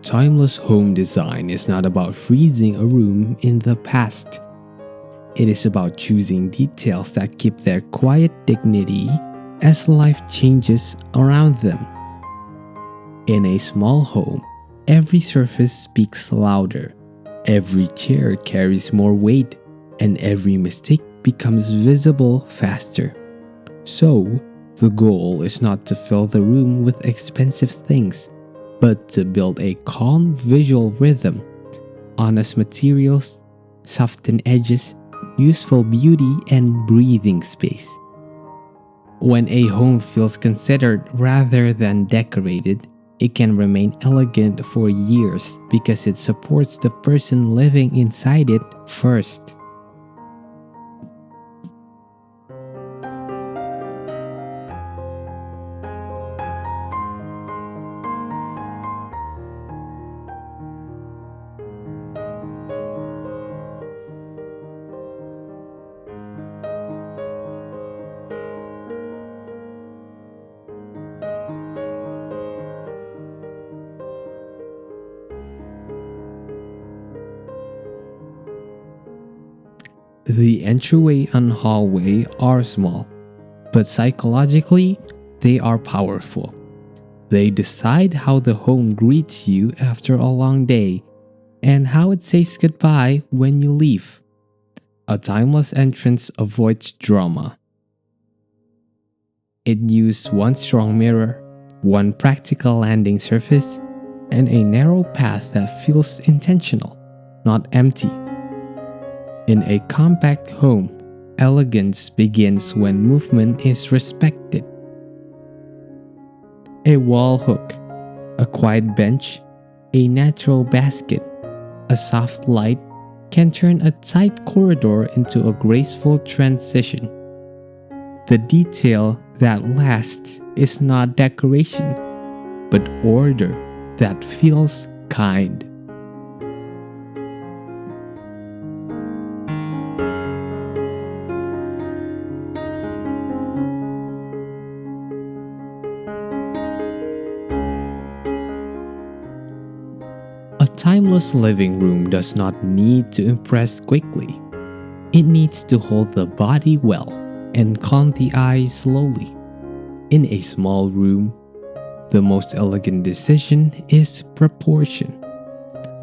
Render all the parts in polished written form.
Timeless home design is not about freezing a room in the past. It is about choosing details that keep their quiet dignity as life changes around them. In a small home, every surface speaks louder, every chair carries more weight, and every mistake becomes visible faster. So, the goal is not to fill the room with expensive things, but to build a calm visual rhythm. Honest materials, softened edges, useful beauty, and breathing space. When a home feels considered rather than decorated, it can remain elegant for years because it supports the person living inside it first. The entryway and hallway are small, but psychologically, they are powerful. They decide how the home greets you after a long day and how it says goodbye when you leave. A timeless entrance avoids drama. It uses one strong mirror, one practical landing surface, and a narrow path that feels intentional, not empty. In a compact home, elegance begins when movement is respected. A wall hook, a quiet bench, a natural basket, a soft light can turn a tight corridor into a graceful transition. The detail that lasts is not decoration, but order that feels kind. A timeless living room does not need to impress quickly. It needs to hold the body well and calm the eye slowly. In a small room, the most elegant decision is proportion.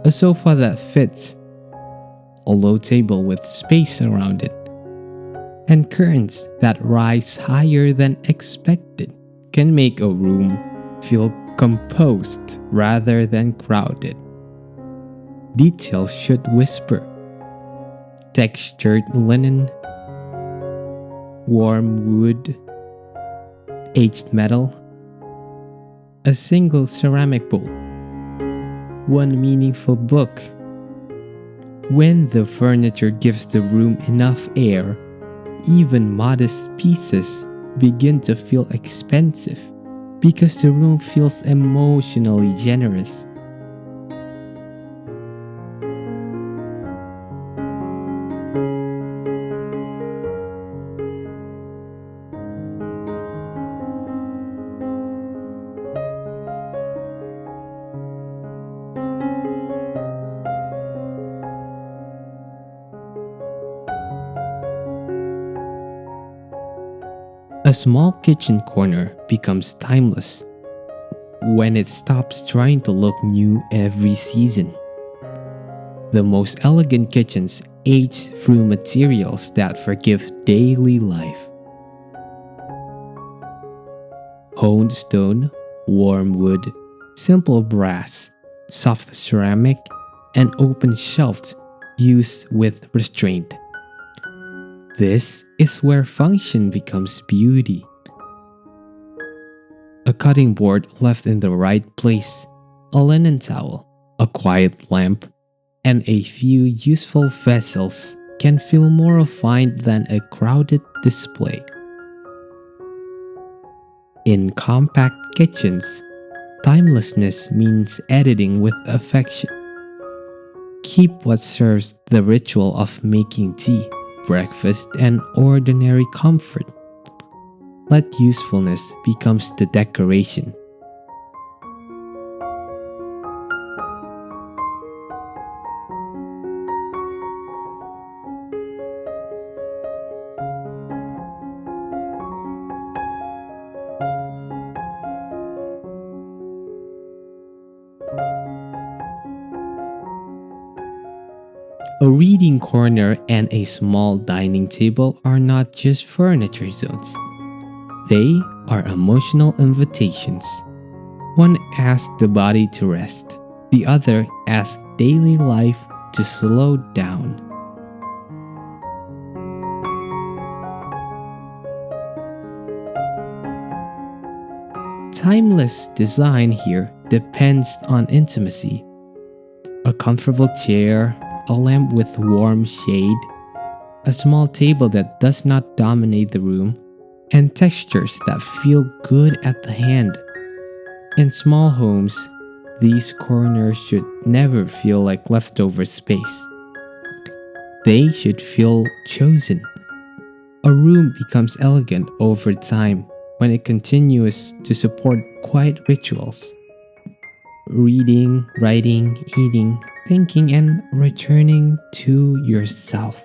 A sofa that fits, a low table with space around it, and curtains that rise higher than expected can make a room feel composed rather than crowded. Details should whisper. Textured linen, warm wood, aged metal, a single ceramic bowl, one meaningful book. When the furniture gives the room enough air, even modest pieces begin to feel expensive because the room feels emotionally generous. A small kitchen corner becomes timeless when it stops trying to look new every season. The most elegant kitchens age through materials that forgive daily life. Honed stone, warm wood, simple brass, soft ceramic, and open shelves used with restraint. This is where function becomes beauty. A cutting board left in the right place, a linen towel, a quiet lamp, and a few useful vessels can feel more refined than a crowded display. In compact kitchens, timelessness means editing with affection. Keep what serves the ritual of making tea, breakfast, and ordinary comfort. Let usefulness becomes the decoration. A reading corner and a small dining table are not just furniture zones. They are emotional invitations. One asks the body to rest, the other asks daily life to slow down. Timeless design here depends on intimacy. A comfortable chair, a lamp with warm shade, a small table that does not dominate the room, and textures that feel good at the hand. In small homes, these corners should never feel like leftover space. They should feel chosen. A room becomes elegant over time when it continues to support quiet rituals. Reading, writing, eating, thinking, and returning to yourself.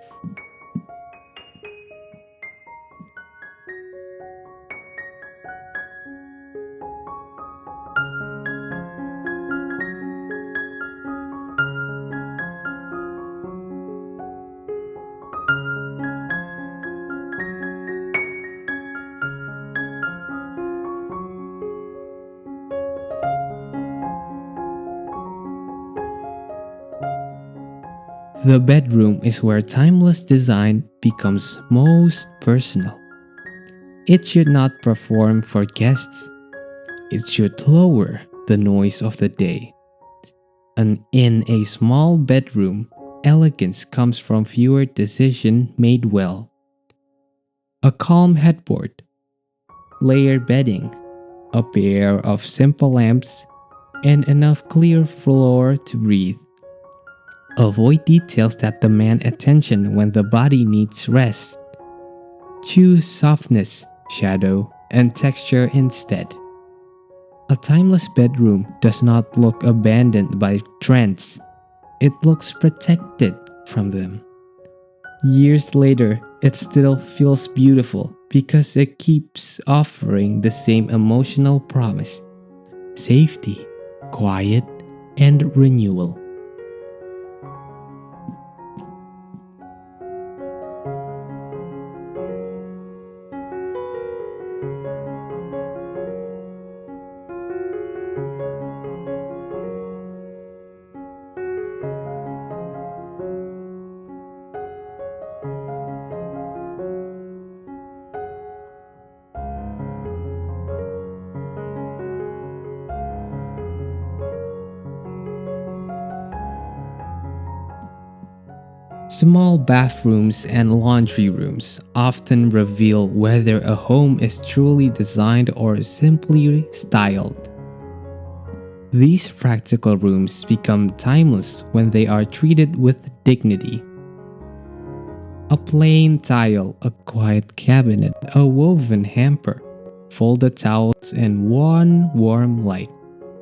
The bedroom is where timeless design becomes most personal. It should not perform for guests. It should lower the noise of the day. And in a small bedroom, elegance comes from fewer decisions made well. A calm headboard, layered bedding, a pair of simple lamps, and enough clear floor to breathe. Avoid details that demand attention when the body needs rest. Choose softness, shadow, and texture instead. A timeless bedroom does not look abandoned by trends. It looks protected from them. Years later, it still feels beautiful because it keeps offering the same emotional promise: safety, quiet, and renewal. Small bathrooms and laundry rooms often reveal whether a home is truly designed or simply styled. These practical rooms become timeless when they are treated with dignity. A plain tile, a quiet cabinet, a woven hamper, folded towels, and one warm light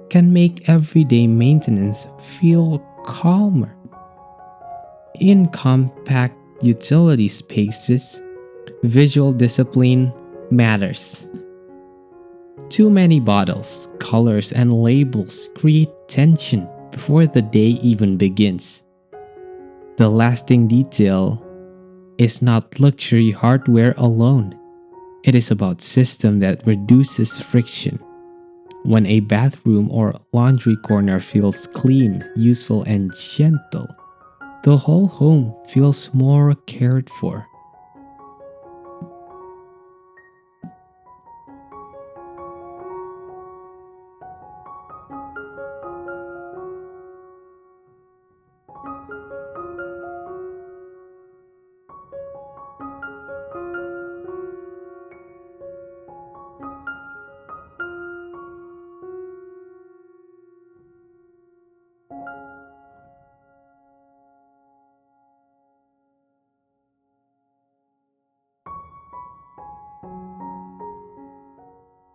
can make everyday maintenance feel calmer. In compact utility spaces, visual discipline matters. Too many bottles, colors, and labels create tension before the day even begins. The lasting detail is not luxury hardware alone. It is about system that reduces friction. When a bathroom or laundry corner feels clean, useful, and gentle, the whole home feels more cared for.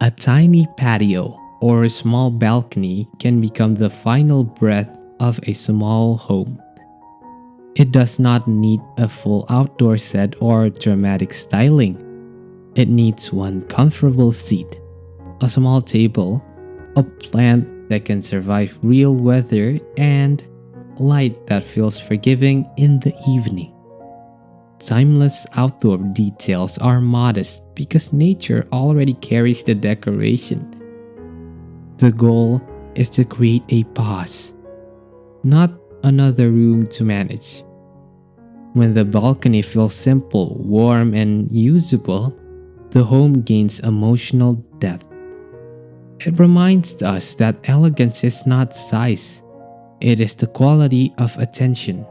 A tiny patio or a small balcony can become the final breath of a small home. It does not need a full outdoor set or dramatic styling. It needs one comfortable seat, a small table, a plant that can survive real weather, and light that feels forgiving in the evening. Timeless outdoor details are modest because nature already carries the decoration. The goal is to create a pause, not another room to manage. When the balcony feels simple, warm, and usable, the home gains emotional depth. It reminds us that elegance is not size, it is the quality of attention.